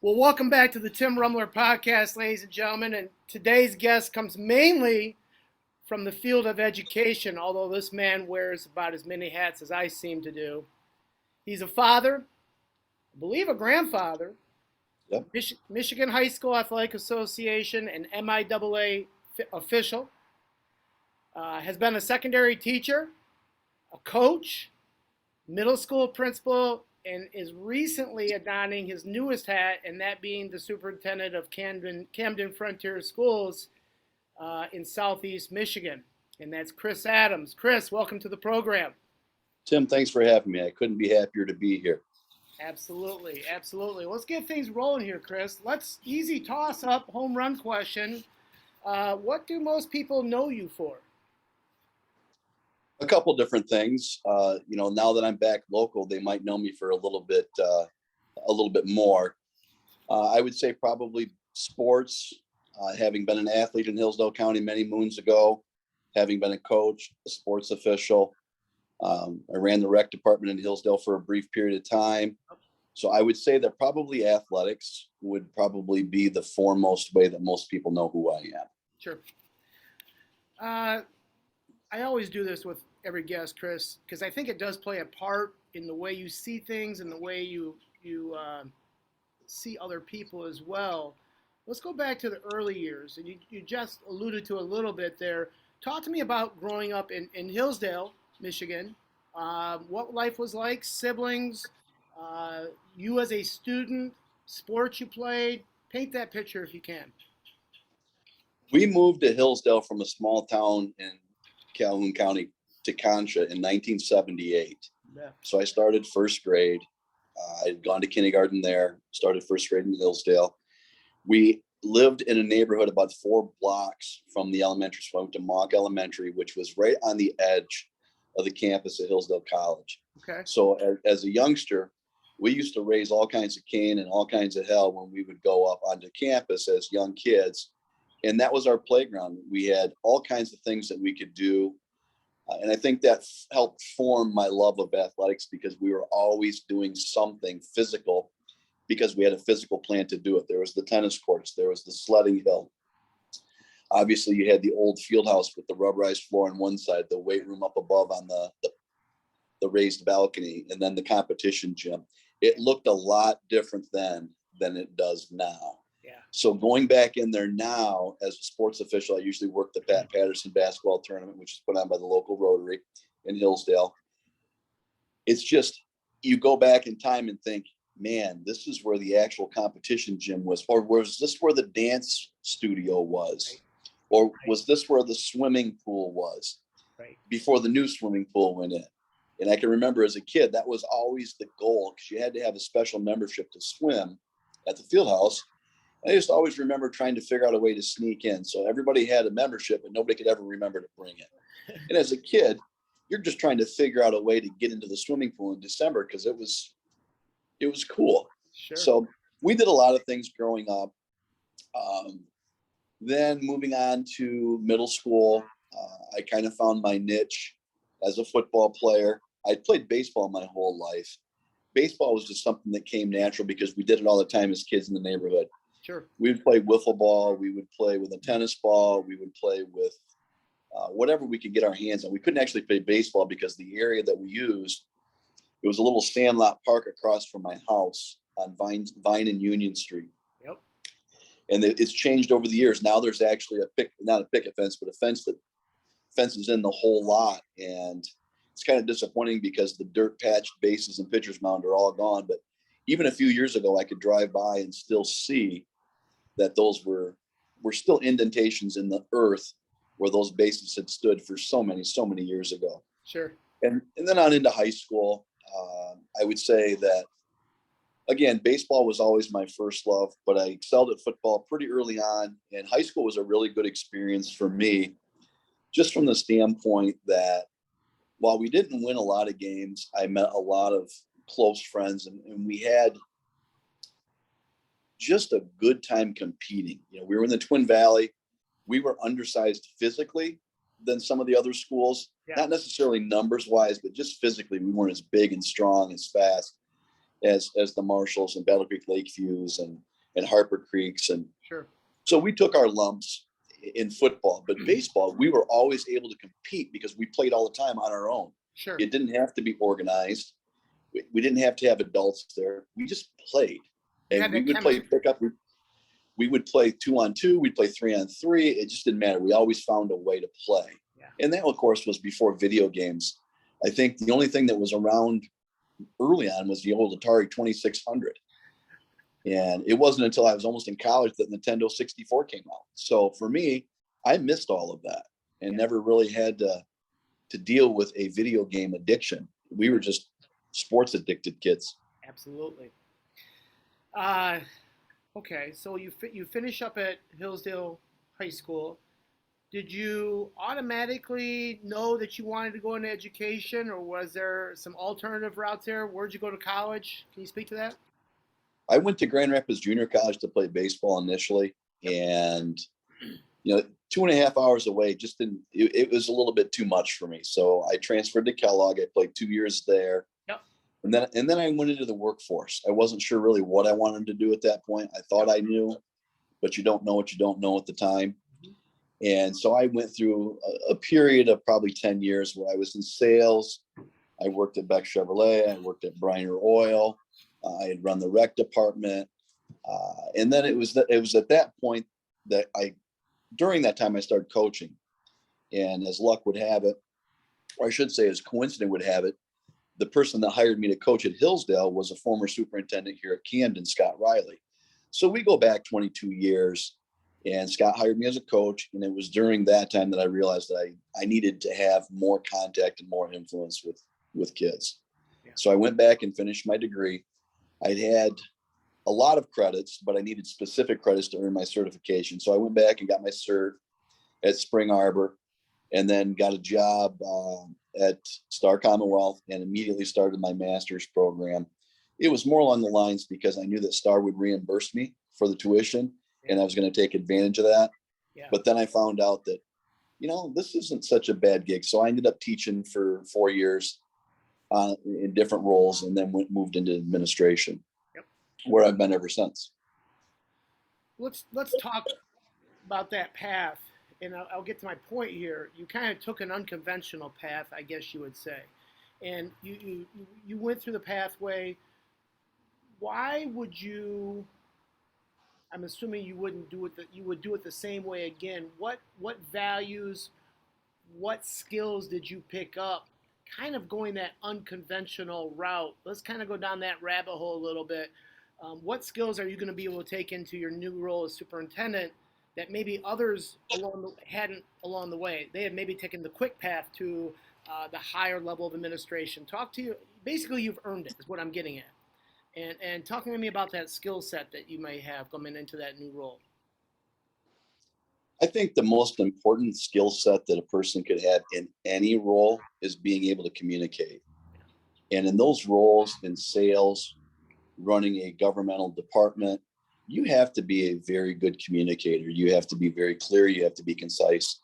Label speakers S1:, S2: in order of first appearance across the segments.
S1: Well, welcome back to the Tim Rumler podcast, ladies and gentlemen. And today's guest comes mainly from the field of education, although this man wears about as many hats as I seem to do. He's a father, I believe a grandfather,
S2: Yep.
S1: Michigan High School Athletic Association and MIAA official, has been a secondary teacher, a coach, middle school principal, and is recently donning his newest hat, and that being the superintendent of Camden-Frontier schools in Southeast Michigan. And that's Chris Adams. Chris, welcome to the program.
S2: Tim, thanks for having me. I couldn't be happier to be here.
S1: Absolutely, absolutely. Let's get things rolling here, Chris. Let's easy toss up home run question. What do most people know you for?
S2: A couple different things. Now that I'm back local, they might know me for a little bit more. I would say probably sports. Having been an athlete in Hillsdale County many moons ago, having been a coach, a sports official. I ran the rec department in Hillsdale for a brief period of time. So I would say that probably athletics would probably be the foremost way that most people know who I am.
S1: Sure. I always do this with every guest, Chris, because I think it does play a part in the way you see things and the way you see other people as well. Let's go back to the early years, and you just alluded to a little bit there. Talk to me about growing up in Hillsdale, Michigan. What life was like, siblings, you as a student, sports you played. Paint that picture if you can.
S2: We moved to Hillsdale from a small town in Calhoun County to Concha in 1978.
S1: Yeah.
S2: So I started first grade. I had gone to kindergarten there, started first grade in Hillsdale. We lived in a neighborhood about 4 blocks from the elementary school. I went to Mock Elementary, which was right on the edge of the campus at Hillsdale College.
S1: Okay.
S2: So as a youngster, we used to raise all kinds of Cain and all kinds of hell when we would go up onto campus as young kids. And that was our playground. We had all kinds of things that we could do. And I think that helped form my love of athletics because we were always doing something physical because we had a physical plan to do it. There was the tennis courts, there was the sledding hill. Obviously, you had the old field house with the rubberized floor on one side, the weight room up above on the raised balcony, and then the competition gym. It looked a lot different then than it does now.
S1: Yeah.
S2: So going back in there now as a sports official, I usually work the Pat Patterson basketball tournament, which is put on by the local Rotary in Hillsdale. It's just, you go back in time and think, man, this is where the actual competition gym was, or was this where the dance studio was?
S1: Right.
S2: Or was this where the swimming pool was?
S1: Right.
S2: Before the new swimming pool went in? And I can remember as a kid, that was always the goal because you had to have a special membership to swim at the field house. I just always remember trying to figure out a way to sneak in. So everybody had a membership, but nobody could ever remember to bring it. And as a kid, you're just trying to figure out a way to get into the swimming pool in December because it was cool.
S1: Sure.
S2: So we did a lot of things growing up. Then moving on to middle school, I kind of found my niche as a football player. I played baseball my whole life. Baseball was just something that came natural because we did it all the time as kids in the neighborhood.
S1: Sure.
S2: We would play wiffle ball. We would play with a tennis ball. We would play with whatever we could get our hands on. We couldn't actually play baseball because the area that we used, it was a little sandlot park across from my house on Vine and Union Street.
S1: Yep.
S2: And it's changed over the years. Now there's actually not a picket fence, but a fence that fences in the whole lot. And it's kind of disappointing because the dirt patched bases and pitcher's mound are all gone. But even a few years ago, I could drive by and still see that those were still indentations in the earth where those bases had stood for so many years ago.
S1: Sure.
S2: And then on into high school, I would say that, again, baseball was always my first love, but I excelled at football pretty early on. And high school was a really good experience for me, just from the standpoint that while we didn't win a lot of games, I met a lot of close friends, and we had just a good time competing. We were in the Twin Valley. We were undersized physically than some of the other schools,
S1: Yeah.
S2: Not necessarily numbers wise, but just physically, we weren't as big and strong, as fast. as the Marshalls and Battle Creek Lakeviews and Harper Creeks. And
S1: Sure.
S2: so we took our lumps in football, but baseball, we were always able to compete because we played all the time on our own.
S1: Sure.
S2: It didn't have to be organized. We didn't have to have adults there. We just played. And we would play pickup. We would play 2-on-2. We'd play 3-on-3. It just didn't matter. We always found a way to play.
S1: Yeah.
S2: And that, of course, was before video games. I think the only thing that was around early on was the old Atari 2600. And it wasn't until I was almost in college that Nintendo 64 came out. So for me, I missed all of that and never really had to deal with a video game addiction. We were just sports addicted kids.
S1: Absolutely. Okay, so you finish up at Hillsdale High School. Did you automatically know that you wanted to go into education, or was there some alternative routes there? Where'd you go to college? Can you speak to that?
S2: I went to Grand Rapids Junior College to play baseball initially, and 2.5 hours away just didn't. It was a little bit too much for me, so I transferred to Kellogg. I played 2 years there.
S1: Yep.
S2: And then I went into the workforce. I wasn't sure really what I wanted to do at that point. I thought I knew, but you don't know what you don't know at the time. And so I went through a period of probably 10 years where I was in sales. I worked at Beck Chevrolet. I worked at Briner Oil. I had run the rec department. And then it was at that point that during that time I started coaching. And as luck would have it, or I should say as coincidence would have it, the person that hired me to coach at Hillsdale was a former superintendent here at Camden, Scott Riley. So we go back 22 years. And Scott hired me as a coach. And it was during that time that I realized that I needed to have more contact and more influence with kids. Yeah. So I went back and finished my degree. I'd had a lot of credits, but I needed specific credits to earn my certification. So I went back and got my cert at Spring Arbor, and then got a job at Star Commonwealth and immediately started my master's program. It was more along the lines because I knew that Star would reimburse me for the tuition. And I was going to take advantage of that. Yeah. But then I found out that, this isn't such a bad gig. So I ended up teaching for 4 years in different roles, and then moved into administration, where I've been ever since.
S1: Let's talk about that path, and I'll get to my point here. You kind of took an unconventional path, I guess you would say, and you went through the pathway. Why would you? I'm assuming you wouldn't do it. You would do it the same way again. What values, what skills did you pick up? Kind of going that unconventional route. Let's kind of go down that rabbit hole a little bit. What skills are you going to be able to take into your new role as superintendent that maybe others hadn't along the way? They had maybe taken the quick path to the higher level of administration. Talk to you. Basically, you've earned it. Is what I'm getting at. And talking to me about that skill set that you may have coming into that new role.
S2: I think the most important skill set that a person could have in any role is being able to communicate. And in those roles, in sales, running a governmental department, you have to be a very good communicator. You have to be very clear. You have to be concise,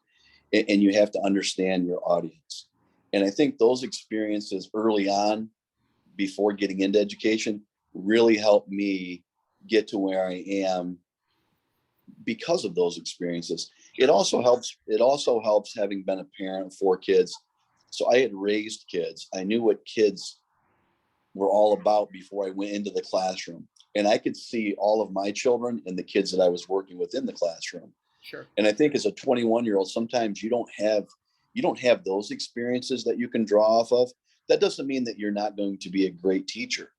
S2: and you have to understand your audience. And I think those experiences early on, before getting into education, really helped me get to where I am because of those experiences. It also helps having been a parent of 4 kids. So I had raised kids. I knew what kids were all about before I went into the classroom. And I could see all of my children and the kids that I was working with in the classroom.
S1: Sure.
S2: And I think as a 21-year-old, sometimes you don't have those experiences that you can draw off of. That doesn't mean that you're not going to be a great teacher,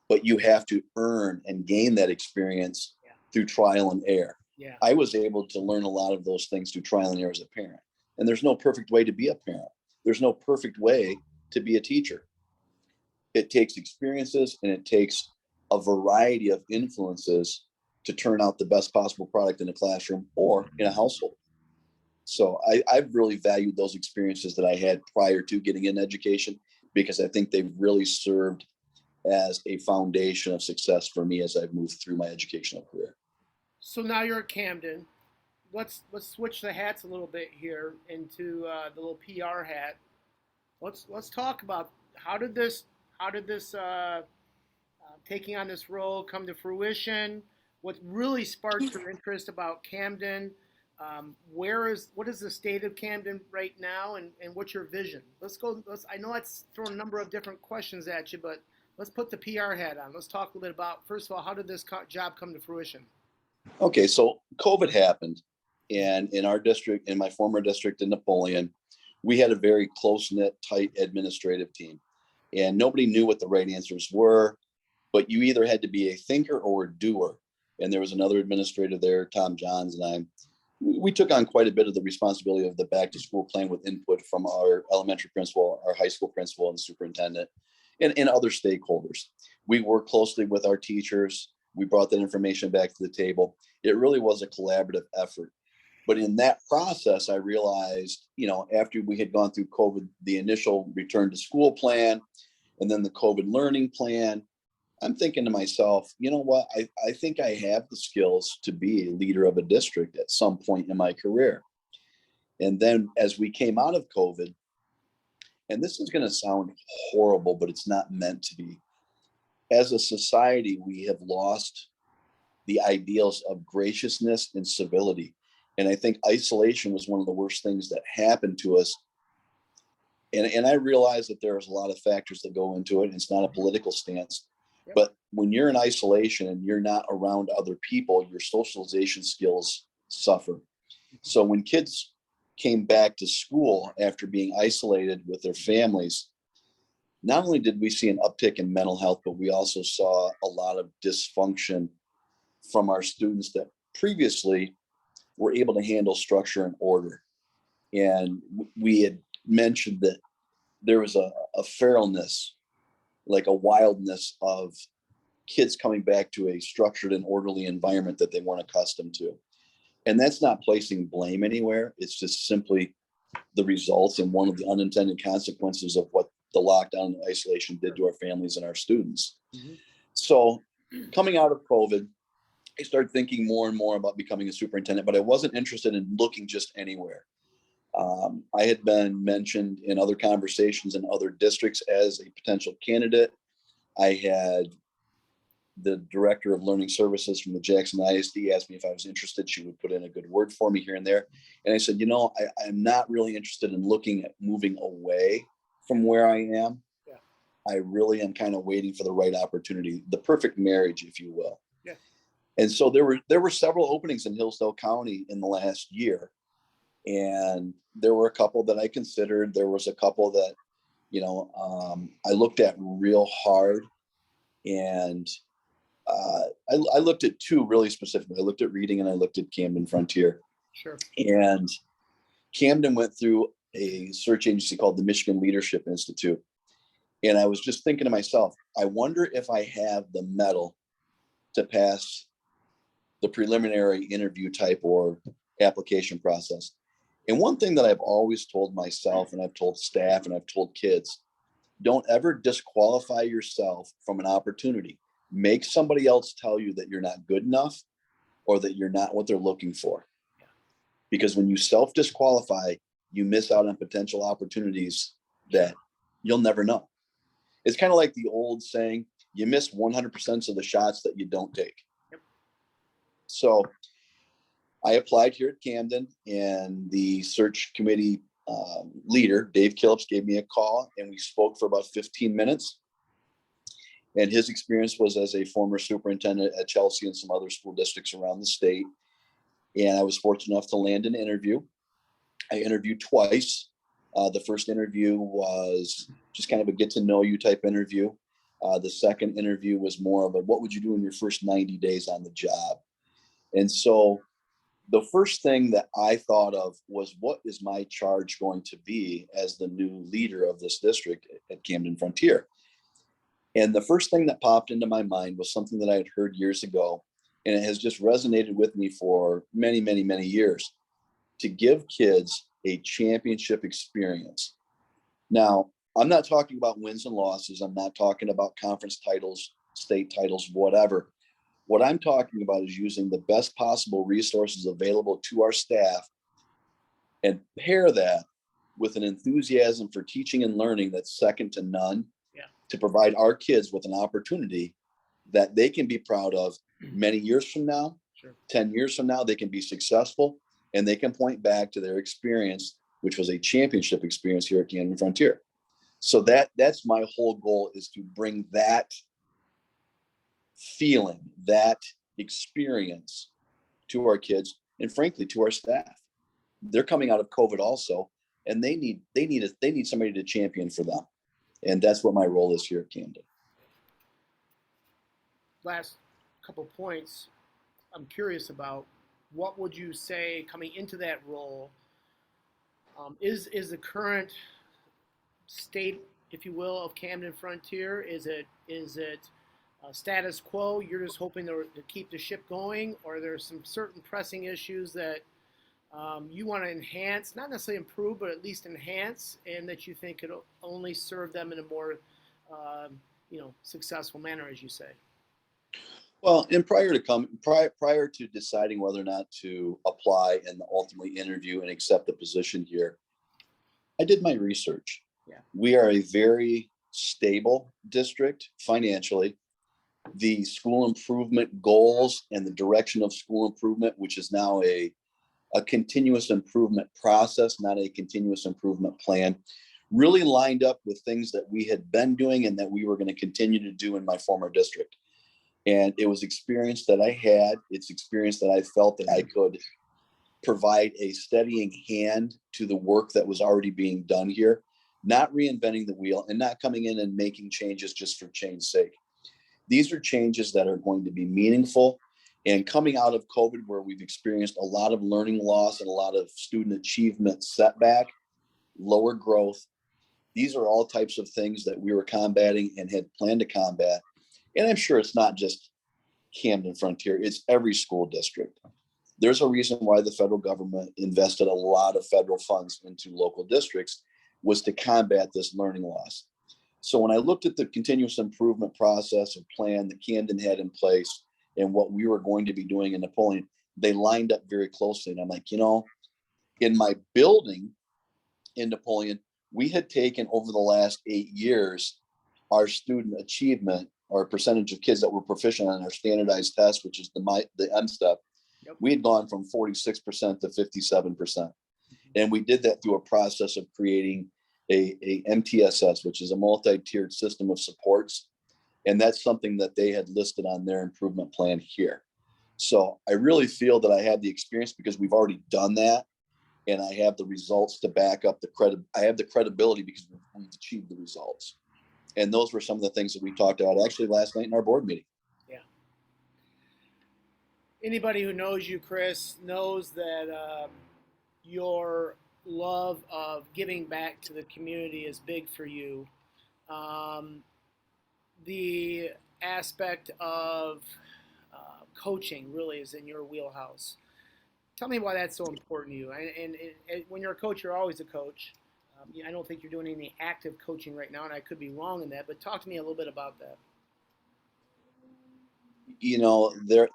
S2: but you have to earn and gain that experience through trial and error. Yeah. I was able to learn a lot of those things through trial and error as a parent. And there's no perfect way to be a parent. There's no perfect way to be a teacher. It takes experiences, and it takes a variety of influences to turn out the best possible product in a classroom or in a household. So I've really valued those experiences that I had prior to getting into education, because I think they've really served as a foundation of success for me as I've moved through my educational career.
S1: So now you're at Camden. Let's switch the hats a little bit here into the little PR hat. Let's talk about how did this taking on this role come to fruition? What really sparked your interest about Camden? What is the state of Camden right now, and what's your vision? Let's go. I know it's throwing a number of different questions at you, but let's put the PR hat on. Let's talk a little bit about, first of all, how did this job come to fruition?
S2: Okay, so COVID happened, and in our district, in my former district in Napoleon, we had a very close-knit, tight administrative team, and nobody knew what the right answers were, but you either had to be a thinker or a doer. And there was another administrator there, Tom Johns, and we took on quite a bit of the responsibility of the back to school plan with input from our elementary principal, our high school principal, and the superintendent, and other stakeholders. We worked closely with our teachers. We brought that information back to the table. It really was a collaborative effort. But in that process, I realized, after we had gone through COVID, the initial return to school plan, and then the COVID learning plan, I'm thinking to myself, you know what? I think I have the skills to be a leader of a district at some point in my career. And then as we came out of COVID, and this is going to sound horrible, but it's not meant to be. As a society, we have lost the ideals of graciousness and civility. And I think isolation was one of the worst things that happened to us. And I realize that there's a lot of factors that go into it. And it's not a political stance. Yep. But when you're in isolation and you're not around other people, your socialization skills suffer. So when kids came back to school after being isolated with their families, not only did we see an uptick in mental health, but we also saw a lot of dysfunction from our students that previously were able to handle structure and order. And we had mentioned that there was a feralness, like a wildness of kids coming back to a structured and orderly environment that they weren't accustomed to. And that's not placing blame anywhere. It's just simply the results and one of the unintended consequences of what the lockdown and isolation did to our families and our students. Mm-hmm. So coming out of COVID, I started thinking more and more about becoming a superintendent, but I wasn't interested in looking just anywhere. I had been mentioned in other conversations in other districts as a potential candidate. I had the director of learning services from the Jackson ISD asked me if I was interested. She would put in a good word for me here and there. And I said, I'm not really interested in looking at moving away from where I am. Yeah. I really am kind of waiting for the right opportunity, the perfect marriage, if you will. Yeah. And so there were several openings in Hillsdale County in the last year. And there were a couple that I considered. There was a couple that, I looked at real hard. And I looked at two really specifically. I looked at Reading and I looked at Camden-Frontier.
S1: Sure.
S2: And Camden went through a search agency called the Michigan Leadership Institute. And I was just thinking to myself, I wonder if I have the mettle to pass the preliminary interview type or application process. And one thing that I've always told myself, and I've told staff and I've told kids, don't ever disqualify yourself from an opportunity. Make somebody else tell you that you're not good enough or that you're not what they're looking for. Because when you self-disqualify, you miss out on potential opportunities that you'll never know. It's kind of like the old saying, you miss 100% of the shots that you don't take. Yep. So I applied here at Camden, and the search committee leader, Dave Killips, gave me a call, and we spoke for about 15 minutes. And his experience was as a former superintendent at Chelsea and some other school districts around the state. And I was fortunate enough to land an interview. I interviewed twice. The first interview was just kind of a get to know you type interview. The second interview was more of a, what would you do in your first 90 days on the job? And so the first thing that I thought of was, what is my charge going to be as the new leader of this district at Camden-Frontier? And the first thing that popped into my mind was something that I had heard years ago, and it has just resonated with me for many, many, many years, to give kids a championship experience. Now, I'm not talking about wins and losses. I'm not talking about conference titles, state titles, whatever. What I'm talking about is using the best possible resources available to our staff and pair that with an enthusiasm for teaching and learning that's second to none, to provide our kids with an opportunity that they can be proud of many years from now.
S1: Sure.
S2: 10 years from now, they can be successful, and they can point back to their experience, which was a championship experience here at Camden-Frontier. So that's my whole goal, is to bring that feeling, that experience to our kids, and frankly to our staff. They're coming out of COVID also, and they need somebody to champion for them. And that's what my role is here at Camden.
S1: Last couple points I'm curious about. What would you say coming into that role is the current state, if you will, of Camden-Frontier? Is it status quo? You're just hoping to keep the ship going, or are there some certain pressing issues that you want to enhance, not necessarily improve, but at least enhance, and that you think could only serve them in a more successful manner, as you say?
S2: Well, and prior to deciding whether or not to apply and ultimately interview and accept the position here, I did my research.
S1: Yeah.
S2: We are a very stable district financially. The school improvement goals and the direction of school improvement, which is now a continuous improvement process, not a continuous improvement plan, really lined up with things that we had been doing and that we were going to continue to do in my former district. And it was experience that I had. It's experience that I felt that I could provide a steadying hand to the work that was already being done here, not reinventing the wheel and not coming in and making changes just for change's sake. These are changes that are going to be meaningful. And coming out of COVID, where we've experienced a lot of learning loss and a lot of student achievement setback, lower growth, these are all types of things that we were combating and had planned to combat. And I'm sure it's not just Camden-Frontier, it's every school district. There's a reason why the federal government invested a lot of federal funds into local districts, was to combat this learning loss. So when I looked at the continuous improvement process and plan that Camden had in place and what we were going to be doing in Napoleon, they lined up very closely. And I'm like, in my building in Napoleon, we had taken over the last 8 years our student achievement, or percentage of kids that were proficient on our standardized test, which is the M-STEP.
S1: Yep.
S2: We had gone from 46% to 57%. And we did that through a process of creating a MTSS, which is a multi-tiered system of supports. And that's something that they had listed on their improvement plan here. So I really feel that I have the experience because we've already done that. And I have the results to back up I have the credibility because we've achieved the results. And those were some of the things that we talked about actually last night in our board meeting.
S1: Yeah. Anybody who knows you, Chris, knows that your love of giving back to the community is big for you. The aspect of coaching really is in your wheelhouse. Tell me why that's so important to you. And when you're a coach, you're always a coach. I don't think you're doing any active coaching right now, and I could be wrong in that, but talk to me a little bit about that.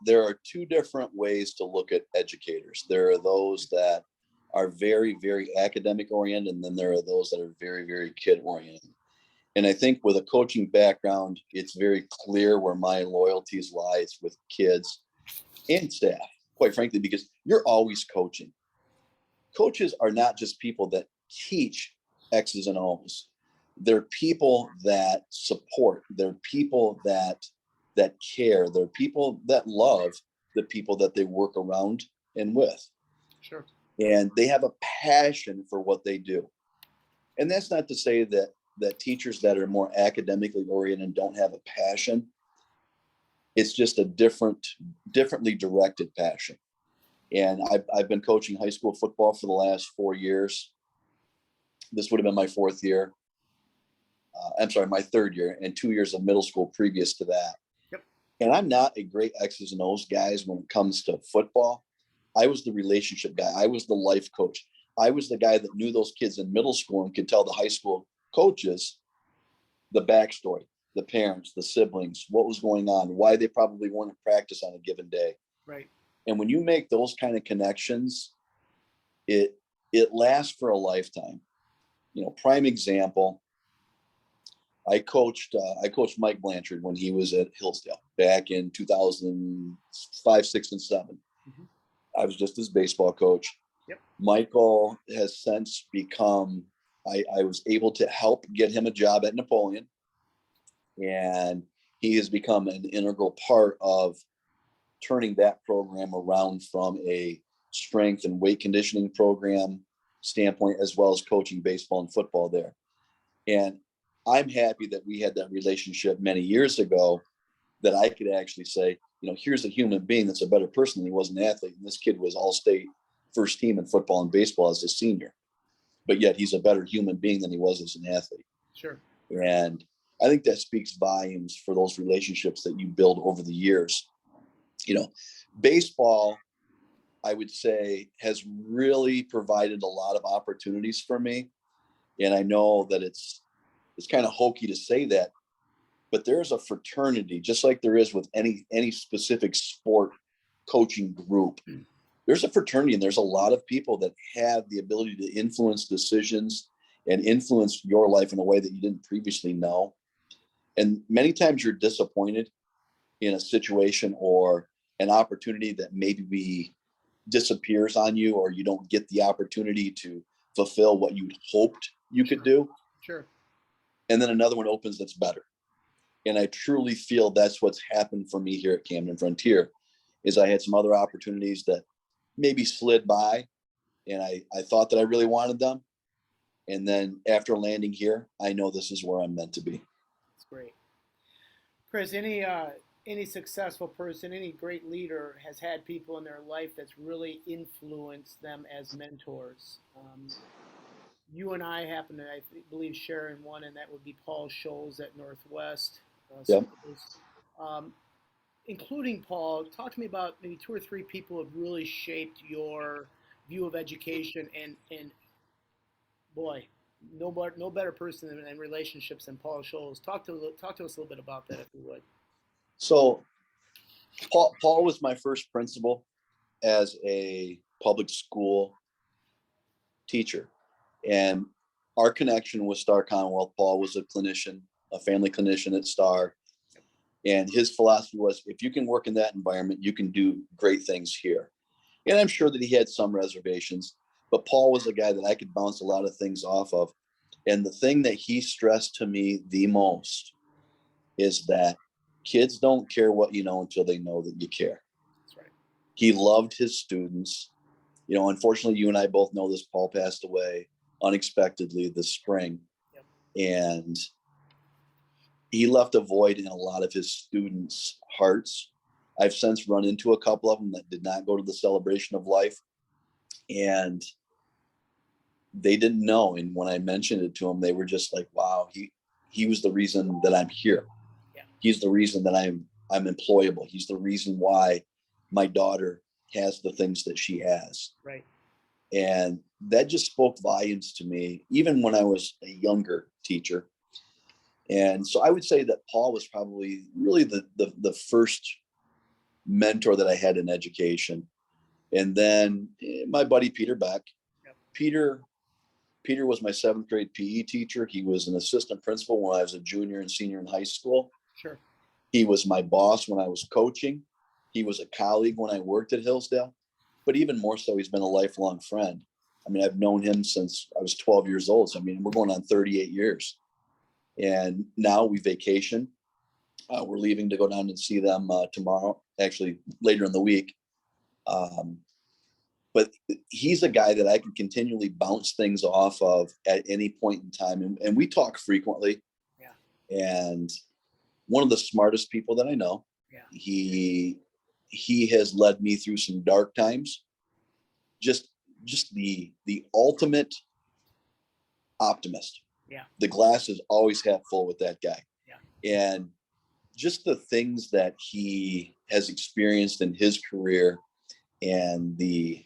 S2: There are two different ways to look at educators. There are those that are very, very academic oriented, and then there are those that are very, very kid oriented. And I think with a coaching background, it's very clear where my loyalties lie. It's with kids and staff, quite frankly, because you're always coaching. Coaches are not just people that teach X's and O's. They're people that support. They're people that care. They're people that love the people that they work around and with.
S1: Sure.
S2: And they have a passion for what they do. And that's not to say that teachers that are more academically oriented don't have a passion. It's just a differently directed passion. And I've been coaching high school football for the last 4 years. This would have been my fourth year. My third year, and 2 years of middle school previous to that.
S1: Yep.
S2: And I'm not a great X's and O's guys when it comes to football. I was the relationship guy. I was the life coach. I was the guy that knew those kids in middle school and could tell the high school coaches the backstory, the parents, the siblings, what was going on, why they probably weren't at practice on a given day.
S1: Right.
S2: And when you make those kind of connections, it lasts for a lifetime. Prime example, I coached Mike Blanchard when he was at Hillsdale back in 2005, 6, and 7.
S1: Mhm.
S2: I was just his baseball coach.
S1: Yep.
S2: Michael has since become, I was able to help get him a job at Napoleon, and he has become an integral part of turning that program around from a strength and weight conditioning program standpoint, as well as coaching baseball and football there. And I'm happy that we had that relationship many years ago, that I could actually say, here's a human being that's a better person than he was an athlete. And this kid was all state first team in football and baseball as a senior, but yet he's a better human being than he was as an athlete.
S1: Sure.
S2: And I think that speaks volumes for those relationships that you build over the years. Baseball, I would say, has really provided a lot of opportunities for me. And I know that it's kind of hokey to say that, but there's a fraternity, just like there is with any specific sport coaching group. There's a fraternity, and there's a lot of people that have the ability to influence decisions and influence your life in a way that you didn't previously know. And many times you're disappointed in a situation or an opportunity that maybe disappears on you, or you don't get the opportunity to fulfill what you'd hoped you could do.
S1: Sure.
S2: And then another one opens that's better. And I truly feel that's what's happened for me here at Camden-Frontier, is I had some other opportunities that maybe slid by, and I thought that I really wanted them. And then after landing here, I know this is where I'm meant to be.
S1: That's great. Chris, any successful person, any great leader has had people in their life that's really influenced them as mentors. You and I happen to, I believe, share in one, and that would be Paul Scholes at Northwest
S2: Yep.
S1: Schools. Um, Including Paul, talk to me about maybe two or three people who have really shaped your view of education. And boy, no better person in relationships than Paul Scholes. Talk to us a little bit about that, if you would.
S2: So Paul was my first principal as a public school teacher. And our connection with Star Commonwealth, Paul was a clinician, a family clinician at Star. And his philosophy was, if you can work in that environment, you can do great things here. And I'm sure that he had some reservations, but Paul was a guy that I could bounce a lot of things off of. And the thing that he stressed to me the most is that kids don't care what you know until they know that you care.
S1: That's right.
S2: He loved his students. Unfortunately, you and I both know this. Paul passed away unexpectedly this spring.
S1: Yep.
S2: And he left a void in a lot of his students' hearts. I've since run into a couple of them that did not go to the celebration of life, and they didn't know. And when I mentioned it to them, they were just like, wow, he was the reason that I'm here.
S1: Yeah.
S2: He's the reason that I'm employable. He's the reason why my daughter has the things that she has.
S1: Right.
S2: And that just spoke volumes to me, even when I was a younger teacher. And so I would say that Paul was probably really the first mentor that I had in education. And then my buddy Peter Beck.
S1: Yep.
S2: Peter was my 7th grade PE teacher. He was an assistant principal when I was a junior and senior in high school.
S1: Sure.
S2: He was my boss when I was coaching. He was a colleague when I worked at Hillsdale. But even more so, he's been a lifelong friend. I mean, I've known him since I was 12 years old. So, I mean, we're going on 38 years. And now we vacation. We're leaving to go down and see them tomorrow, actually later in the week. But he's a guy that I can continually bounce things off of at any point in time. And we talk frequently.
S1: Yeah.
S2: And one of the smartest people that I know.
S1: Yeah.
S2: He has led me through some dark times. Just the ultimate optimist.
S1: Yeah.
S2: The glass is always half full with that guy.
S1: Yeah.
S2: And just the things that he has experienced in his career, and the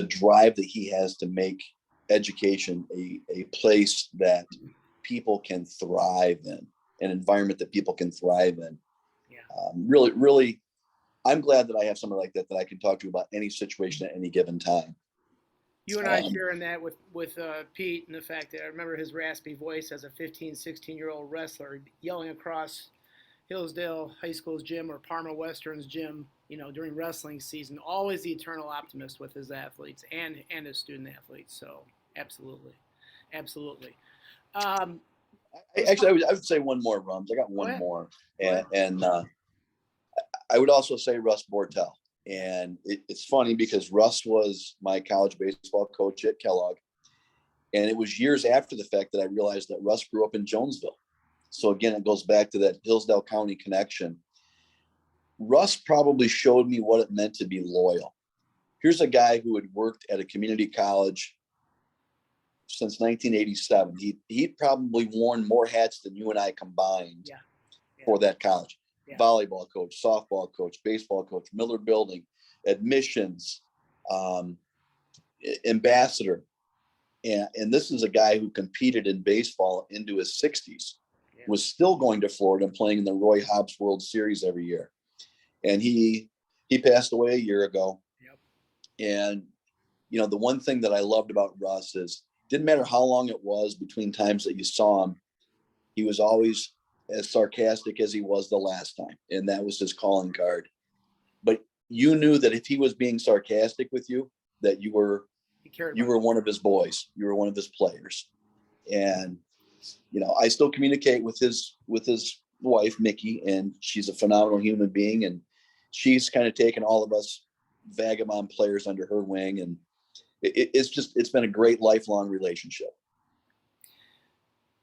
S2: drive that he has to make education a place that people can thrive in, an environment that people can thrive in.
S1: Yeah.
S2: Really, I'm glad that I have someone like that I can talk to about any situation at any given time.
S1: You and I
S2: Um,
S1: sharing that with Pete, and the fact that I remember his raspy voice as a 15, 16-year-old wrestler yelling across Hillsdale High School's gym or Parma Western's gym, during wrestling season. Always the eternal optimist with his athletes and his student athletes. So absolutely, absolutely. Um, let's
S2: Actually,
S1: talk.
S2: I would say one more, Rums. I got
S1: Go
S2: one
S1: ahead.
S2: more,
S1: Go ahead.
S2: and I would also say Russ Bortel. And it's funny because Russ was my college baseball coach at Kellogg. And it was years after the fact that I realized that Russ grew up in Jonesville. So again, it goes back to that Hillsdale County connection. Russ probably showed me what it meant to be loyal. Here's a guy who had worked at a community college since 1987. He'd probably worn more hats than you and I combined.
S1: Yeah.
S2: For that college.
S1: Yeah.
S2: Volleyball coach, softball coach, baseball coach, Miller Building, admissions, ambassador. And this is a guy who competed in baseball into his 60s, was still going to Florida and playing in the Roy Hobbs World Series every year. And he passed away a year ago.
S1: Yep.
S2: And, the one thing that I loved about Russ is didn't matter how long it was between times that you saw him, he was always as sarcastic as he was the last time. And that was his calling card. But you knew that if he was being sarcastic with you, that you were one of his boys. You were one of his players. And, I still communicate with his wife, Mickey, and she's a phenomenal human being. And she's kind of taken all of us vagabond players under her wing. And it's been a great lifelong relationship.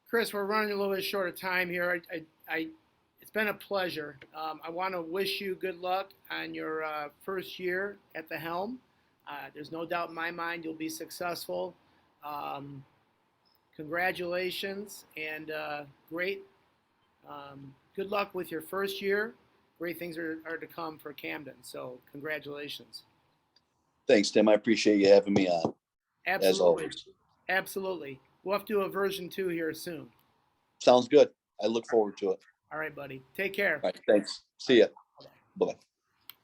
S1: Chris, we're running a little bit short of time here. It's been a pleasure. I want to wish you good luck on your first year at the helm. There's no doubt in my mind you'll be successful. Congratulations and great. Good luck with your first year. Great things are to come for Camden. So congratulations.
S2: Thanks, Tim. I appreciate you having me on.
S1: Absolutely.
S2: As always.
S1: Absolutely. We'll have to do a version 2 here soon.
S2: Sounds good. I look forward to it.
S1: All right, buddy. Take care.
S2: All right. Thanks. See ya. Bye-bye.